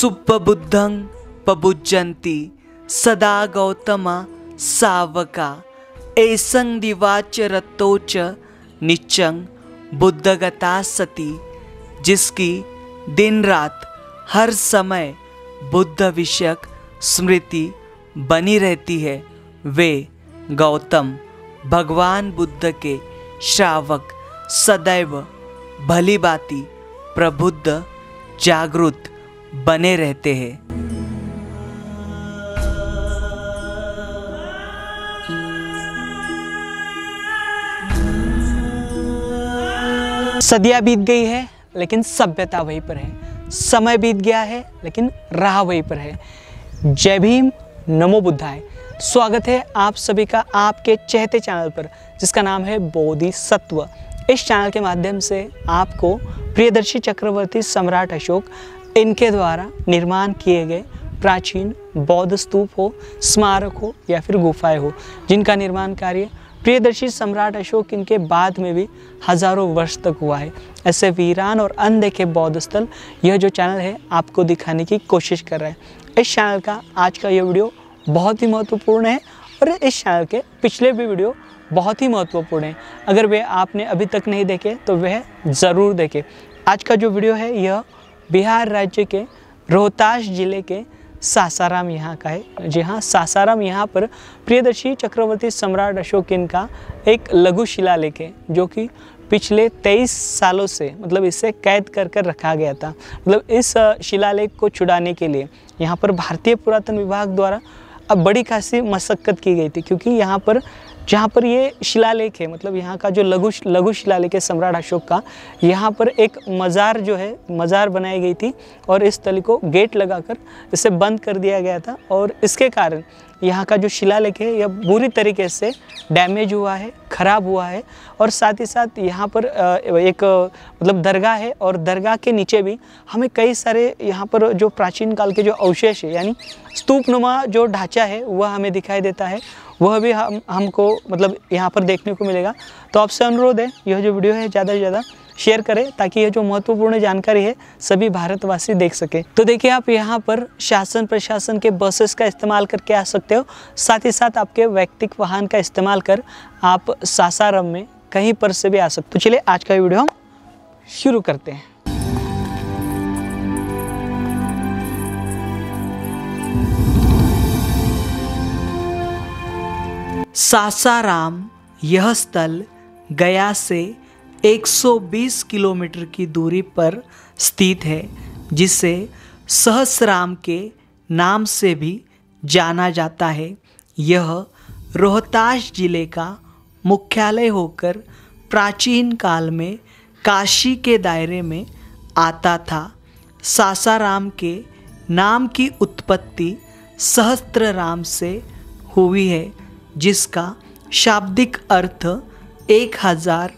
सुप्पबुद्धं पबुज्जन्ति सदा गौतमा सावका एसं दिवाचरतोच निच्चं बुद्धगता सती। जिसकी दिन रात हर समय बुद्ध विषयक स्मृति बनी रहती है, वे गौतम भगवान बुद्ध के श्रावक सदैव भली भांति प्रबुद्ध जागृत बने रहते हैं। सदियां बीत गई है लेकिन सभ्यता वहीं पर है, समय बीत गया है लेकिन राह वहीं पर है। जय भीम, नमो बुद्धाय। स्वागत है आप सभी का आपके चहेते चैनल पर जिसका नाम है बोधिसत्व। इस चैनल के माध्यम से आपको प्रियदर्शी चक्रवर्ती सम्राट अशोक इनके द्वारा निर्माण किए गए प्राचीन बौद्ध स्तूप हो, स्मारक हो या फिर गुफाएं हो, जिनका निर्माण कार्य प्रियदर्शी सम्राट अशोक इनके बाद में भी हजारों वर्ष तक हुआ है, ऐसे वीरान और अनदेखे बौद्ध स्थल यह जो चैनल है आपको दिखाने की कोशिश कर रहा है। इस चैनल का आज का यह वीडियो बहुत ही महत्वपूर्ण है और इस चैनल के पिछले भी वीडियो बहुत ही महत्वपूर्ण है। अगर वे आपने अभी तक नहीं देखे तो वह ज़रूर देखें। आज का जो वीडियो है यह बिहार राज्य के रोहतास जिले के सासाराम यहाँ का है। जी हाँ, सासाराम यहाँ पर प्रियदर्शी चक्रवर्ती सम्राट अशोक इनका एक लघु शिलालेख है जो कि पिछले 23 सालों से मतलब इसे कैद कर रखा गया था। मतलब इस शिलालेख को छुड़ाने के लिए यहाँ पर भारतीय पुरातन विभाग द्वारा अब बड़ी खासी मशक्कत की गई थी, क्योंकि यहाँ पर जहाँ पर ये शिलालेख है, मतलब यहाँ का जो लघु शिलालेख है सम्राट अशोक का, यहाँ पर एक मज़ार जो है मज़ार बनाई गई थी और इस स्थल को गेट लगाकर इसे बंद कर दिया गया था। और इसके कारण यहाँ का जो शिलालेख है यह बुरी तरीके से डैमेज हुआ है, ख़राब हुआ है। और साथ ही साथ यहाँ पर एक मतलब दरगाह है और दरगाह के नीचे भी हमें कई सारे यहाँ पर जो प्राचीन काल के जो अवशेष है यानी स्तूपनुमा जो ढांचा है वह हमें दिखाई देता है, वह भी हमको मतलब यहाँ पर देखने को मिलेगा। तो आपसे अनुरोध है यह जो वीडियो है ज़्यादा से ज़्यादा शेयर करें ताकि यह जो महत्वपूर्ण जानकारी है सभी भारतवासी देख सके। तो देखिए, आप यहाँ पर शासन प्रशासन के बसेस का इस्तेमाल करके आ सकते हो, साथ ही साथ आपके व्यक्तिगत वाहन का इस्तेमाल कर आप सासाराम में कहीं पर से भी आ सकते हो। तो चलिए आज का वीडियो हम शुरू करते हैं। सासाराम यह स्थल गया से 120 किलोमीटर की दूरी पर स्थित है, जिसे सहस्राम के नाम से भी जाना जाता है। यह रोहतास जिले का मुख्यालय होकर प्राचीन काल में काशी के दायरे में आता था। सासाराम के नाम की उत्पत्ति सहस्त्रराम से हुई है, जिसका शाब्दिक अर्थ 1000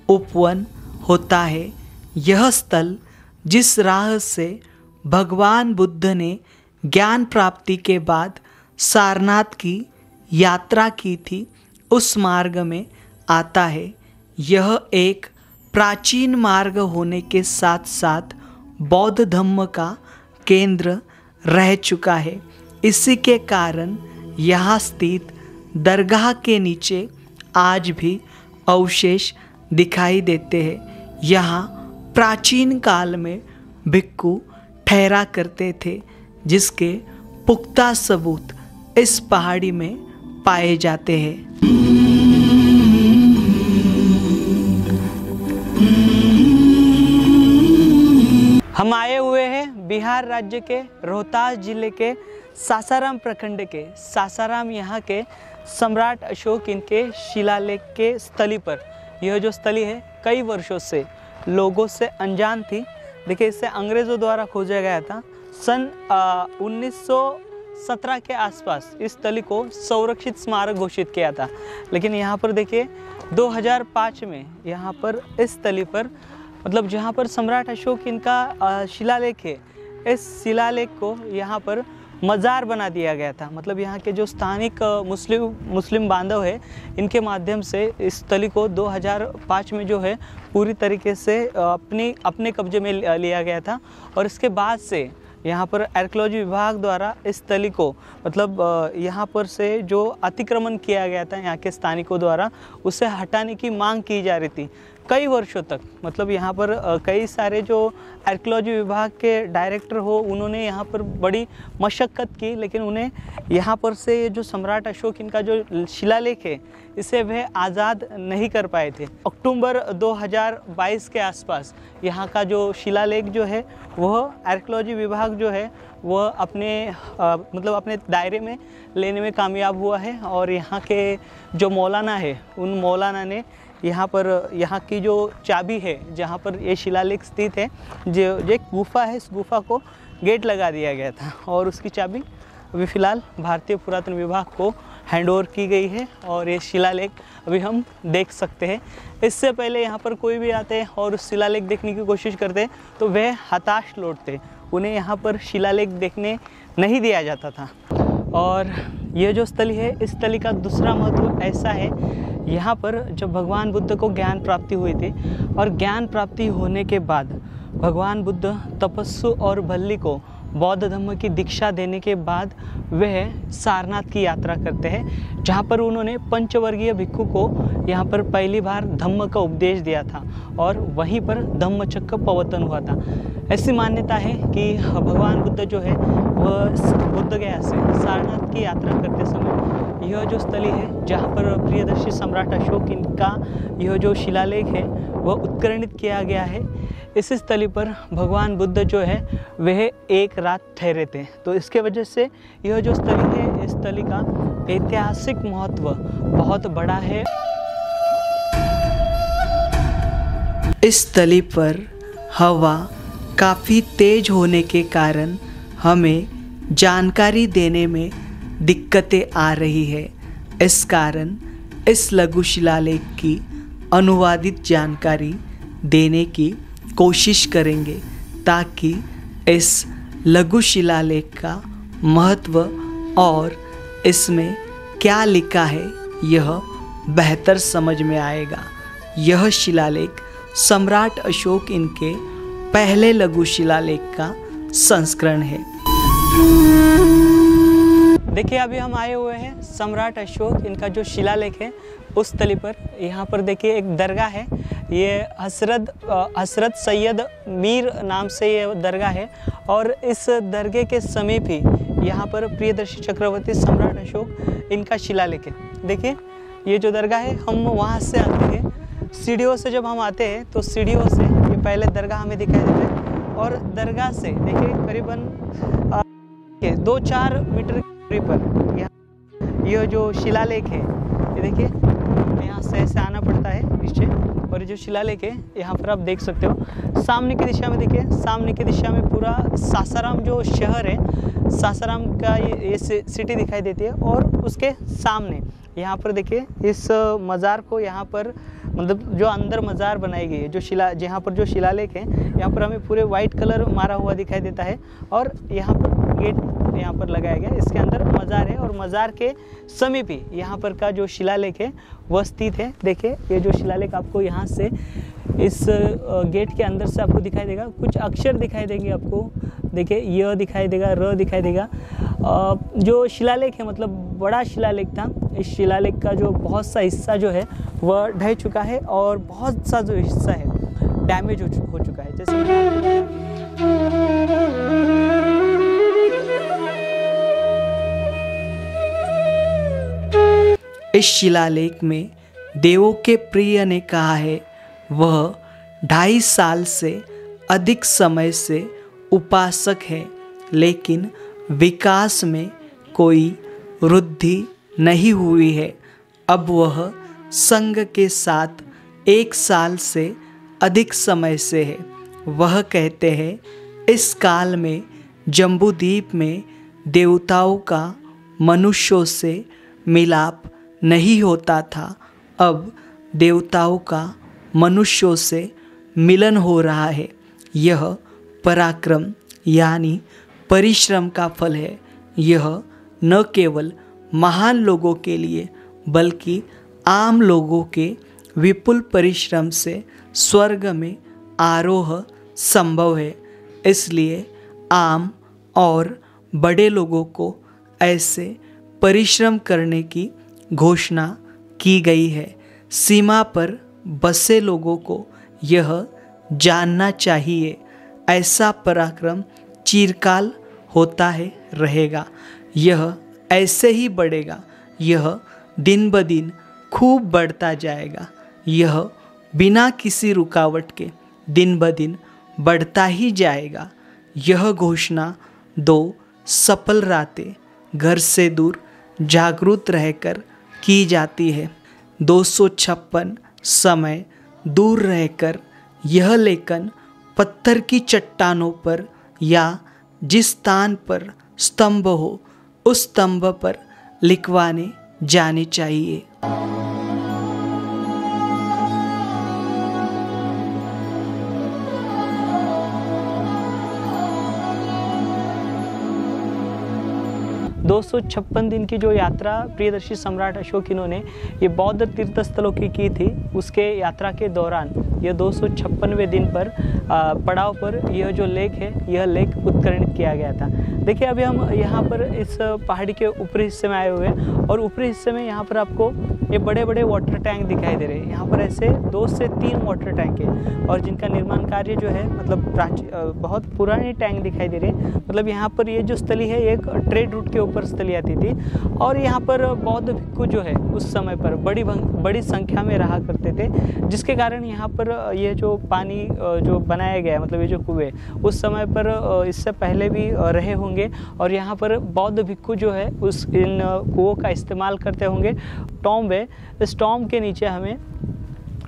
उपवन होता है। यह स्थल जिस राह से भगवान बुद्ध ने ज्ञान प्राप्ति के बाद सारनाथ की यात्रा की थी, उस मार्ग में आता है। यह एक प्राचीन मार्ग होने के साथ साथ बौद्ध धर्म का केंद्र रह चुका है। इसी के कारण यहाँ स्थित दरगाह के नीचे आज भी अवशेष दिखाई देते हैं। यहाँ प्राचीन काल में भिक्खु ठहरा करते थे, जिसके पुख्ता सबूत इस पहाड़ी में पाए जाते हैं। हम आए हुए हैं बिहार राज्य के रोहतास जिले के सासाराम प्रखंड के सासाराम यहाँ के सम्राट अशोक इनके शिलालेख के स्थली पर। यह जो स्थली है कई वर्षों से लोगों से अनजान थी। देखिए, इसे अंग्रेज़ों द्वारा खोजा गया था। सन 1917 के आसपास इस स्थली को संरक्षित स्मारक घोषित किया था, लेकिन यहाँ पर देखिए 2005 में यहाँ पर इस स्थली पर मतलब जहाँ पर सम्राट अशोक इनका शिलालेख है, इस शिलालेख को यहाँ पर मज़ार बना दिया गया था। मतलब यहाँ के जो स्थानिक मुस्लिम बांधव है, इनके माध्यम से इस स्थली को 2005 में जो है पूरी तरीके से अपने कब्जे में लिया गया था। और इसके बाद से यहाँ पर आर्कियोलॉजी विभाग द्वारा इस स्थली को मतलब यहाँ पर से जो अतिक्रमण किया गया था यहाँ के स्थानिकों द्वारा, उसे हटाने की मांग की जा रही थी कई वर्षों तक। मतलब यहाँ पर कई सारे जो आर्कियोलॉजी विभाग के डायरेक्टर हो, उन्होंने यहाँ पर बड़ी मशक्क़त की, लेकिन उन्हें यहाँ पर से ये जो सम्राट अशोक इनका जो शिलालेख है इसे वह आज़ाद नहीं कर पाए थे। अक्टूबर 2022 के आसपास यहाँ का जो शिलालेख जो है वह आर्कियोलॉजी विभाग जो है वह अपने मतलब अपने दायरे में लेने में कामयाब हुआ है। और यहाँ के जो मौलाना है, उन मौलाना ने यहाँ की जो चाबी है जहाँ पर ये शिलालेख स्थित है, जो एक गुफा है, इस गुफा को गेट लगा दिया गया था और उसकी चाबी अभी फ़िलहाल भारतीय पुरातन विभाग को हैंडओवर की गई है और ये शिलालेख अभी हम देख सकते हैं। इससे पहले यहाँ पर कोई भी आते हैं और उस शिलालेख देखने की कोशिश करते तो वह हताश लौटते, उन्हें यहाँ पर शिलालेख देखने नहीं दिया जाता था। और ये जो स्थली है, इस स्थली का दूसरा महत्व ऐसा है, यहाँ पर जब भगवान बुद्ध को ज्ञान प्राप्ति हुई थी और ज्ञान प्राप्ति होने के बाद भगवान बुद्ध तपस्सु और भल्ली को बौद्ध धर्म की दीक्षा देने के बाद वह सारनाथ की यात्रा करते हैं, जहाँ पर उन्होंने पंचवर्गीय भिक्षु को यहाँ पर पहली बार धम्म का उपदेश दिया था और वहीं पर धम्मचक्र प्रवर्तन हुआ था। ऐसी मान्यता है कि भगवान बुद्ध जो है वह बुद्ध गया से सारनाथ की यात्रा करते समय यह जो स्थली है जहाँ पर प्रियदर्शी सम्राट अशोक इनका यह जो शिलालेख है वह उत्कीर्णित किया गया है, इस स्थली पर भगवान बुद्ध जो है वह एक रात ठहरे थे। तो इसके वजह से यह जो स्थली है, इस स्थली का ऐतिहासिक महत्व बहुत बड़ा है। इस स्थली पर हवा काफ़ी तेज होने के कारण हमें जानकारी देने में दिक्कतें आ रही है। इस कारण इस लघु शिलालेख की अनुवादित जानकारी देने की कोशिश करेंगे ताकि इस लघु शिलालेख का महत्व और इसमें क्या लिखा है यह बेहतर समझ में आएगा। यह शिलालेख सम्राट अशोक इनके पहले लघु शिलालेख का संस्करण है। देखिए अभी हम आए हुए हैं सम्राट अशोक इनका जो शिलालेख है उस स्थली पर। यहाँ पर देखिए एक दरगाह है, ये हसरत सैयद मीर नाम से ये दरगाह है और इस दरगाह के समीप ही यहाँ पर प्रियदर्शी चक्रवर्ती सम्राट अशोक इनका शिलालेख है। देखिए ये जो दरगाह है, हम वहाँ से आते हैं, सीढ़ियों से जब हम आते हैं तो सीढ़ियों से ये पहले दरगाह हमें दिखाई देता है और दरगाह से देखिए करीबन 2-4 मीटर की दूरी पर यहाँ यह जो शिलालेख है, ये देखिए यहाँ से ऐसे आना पड़ता है नीचे और ये जो शिलालेख है यहाँ पर आप देख सकते हो। सामने की दिशा में देखिए, सामने की दिशा में पूरा सासाराम जो शहर है, सासाराम का ये सिटी दिखाई देती है और उसके सामने यहाँ पर देखिए इस मज़ार को यहाँ पर मतलब जो अंदर मज़ार बनाई गई है, जो जहाँ पर जो शिलालेख है यहाँ पर हमें पूरे वाइट कलर मारा हुआ दिखाई देता है और यहाँ पर गेट यहाँ पर लगाया गया, इसके अंदर मज़ार है और मज़ार के समीप ही यहाँ पर का जो शिलालेख है वह स्थित है। देखिए ये जो शिलालेख आपको यहाँ से इस गेट के अंदर से आपको दिखाई देगा, कुछ अक्षर दिखाई देंगे आपको। देखिए य दिखाई देगा, र दिखाई देगा। जो शिलालेख है मतलब बड़ा शिलालेख था, इस शिलालेख का जो बहुत सा हिस्सा जो है वह ढह चुका है और बहुत सा जो हिस्सा है डैमेज हो चुका है। जैसे इस शिलालेख में देवों के प्रिय ने कहा है वह 2.5 साल से अधिक समय से उपासक है, लेकिन विकास में कोई वृद्धि नहीं हुई है। अब वह संघ के साथ 1 साल से अधिक समय से है। वह कहते हैं इस काल में जम्बूद्वीप में देवताओं का मनुष्यों से मिलाप नहीं होता था, अब देवताओं का मनुष्यों से मिलन हो रहा है। यह पराक्रम यानी परिश्रम का फल है। यह न केवल महान लोगों के लिए बल्कि आम लोगों के विपुल परिश्रम से स्वर्ग में आरोह संभव है। इसलिए आम और बड़े लोगों को ऐसे परिश्रम करने की घोषणा की गई है। सीमा पर बसे लोगों को यह जानना चाहिए, ऐसा पराक्रम चिरकाल होता है रहेगा। यह ऐसे ही बढ़ेगा, यह दिन ब दिन खूब बढ़ता जाएगा। यह बिना किसी रुकावट के दिन ब दिन बढ़ता ही जाएगा। यह घोषणा 2 सफल रातें घर से दूर जागरूक रहकर की जाती है। 256 समय दूर रहकर यह लेखन पत्थर की चट्टानों पर या जिस स्थान पर स्तंभ हो उस स्तंभ पर लिखवाने जाने चाहिए। दो 256 दिन की जो यात्रा प्रियदर्शी सम्राट अशोक इन्होंने ये बौद्ध तीर्थ स्थलों की थी, उसके यात्रा के दौरान यह 256वें दिन पर पड़ाव पर यह जो लेक है, यह लेक उत्कीर्णित किया गया था। देखिए अभी हम यहाँ पर इस पहाड़ी के ऊपरी हिस्से में आए हुए हैं और ऊपरी हिस्से में यहाँ पर आपको ये बड़े बड़े वाटर टैंक दिखाई दे रहे हैं। यहाँ पर ऐसे 2 से 3 वाटर टैंक है और जिनका निर्माण कार्य जो है मतलब बहुत पुरानी टैंक दिखाई दे रही है। मतलब यहाँ पर ये जो स्थली है एक ट्रेड रूट के ऊपर स्थली आती थी और यहाँ पर बौद्ध भिक्खु जो है उस समय पर बड़ी संख्या में रहा करते थे, जिसके कारण यहाँ पर ये जो पानी जो बनाया गया है, मतलब ये जो कुएं उस समय पर इससे पहले भी रहे होंगे और यहाँ पर बौद्ध भिक्खु जो है उस इन कुओं का इस्तेमाल करते होंगे। टॉम्ब है, इस टॉम्ब के नीचे हमें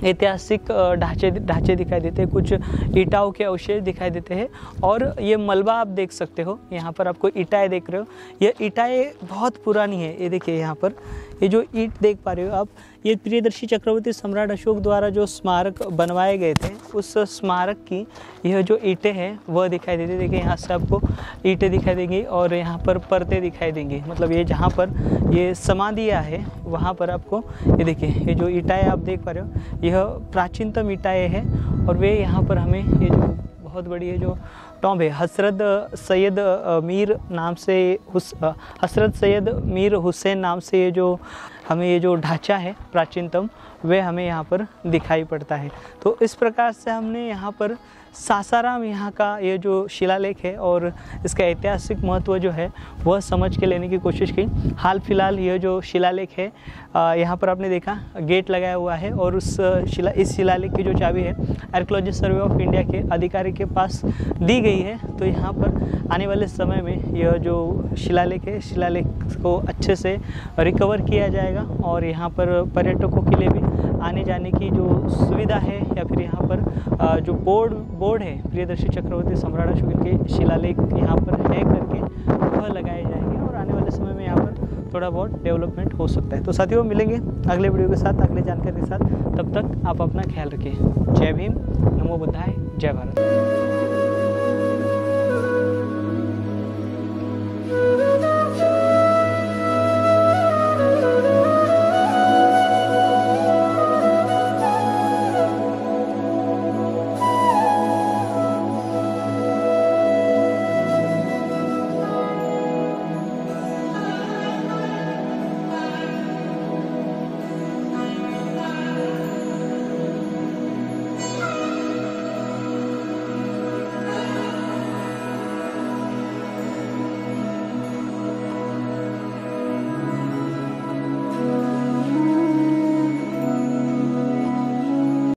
ऐतिहासिक ढांचे दिखाई देते हैं, कुछ ईंटों के अवशेष दिखाई देते हैं और ये मलबा आप देख सकते हो। यहाँ पर आपको ईंटें देख रहे हो, ये ईंटें बहुत पुरानी है। ये देखिए यहाँ पर ये जो ईंट देख पा रहे हो आप, ये प्रियदर्शी चक्रवर्ती सम्राट अशोक द्वारा जो स्मारक बनवाए गए थे उस स्मारक की यह जो ईंटें हैं वह दिखाई देती है। देखिए यहाँ से आपको ईंटें दिखाई देंगी और यहाँ पर परतें दिखाई देंगी, मतलब ये जहाँ पर ये समाधियाँ है वहाँ पर आपको ये देखिए ये जो ईंटें आप देख पा रहे हो यह प्राचीनतम ईंटें हैं और वे यहाँ पर हमें ये जो बहुत बड़ी है जो टॉम्ब है हज़रत सैयद मीर हुसैन नाम से ये जो हमें ये जो ढांचा है प्राचीनतम वे हमें यहाँ पर दिखाई पड़ता है। तो इस प्रकार से हमने यहाँ पर सासाराम यहाँ का ये जो शिलालेख है और इसका ऐतिहासिक महत्व जो है वह समझ के लेने की कोशिश की। हाल फिलहाल यह जो शिलालेख है यहाँ पर आपने देखा गेट लगाया हुआ है और इस शिलालेख की जो चाबी है आर्कियोलॉजिकल सर्वे ऑफ इंडिया के अधिकारी के पास दी गई है। तो यहाँ पर आने वाले समय में यह जो शिलालेख है, शिलालेख को अच्छे से रिकवर किया जाएगा और यहाँ पर पर्यटकों के लिए भी आने जाने की जो सुविधा है या फिर यहाँ पर जो बोर्ड है प्रियदर्शी चक्रवर्ती सम्राट अशोक के शिलालेख यहाँ पर है करके वह लगाए जाएंगे और आने वाले समय में यहाँ पर थोड़ा बहुत डेवलपमेंट हो सकता है। तो साथियों मिलेंगे अगले वीडियो के साथ, अगले जानकारी के साथ। तब तक आप अपना ख्याल रखिए। जय भीम, नमो बुद्धाय, जय भारत।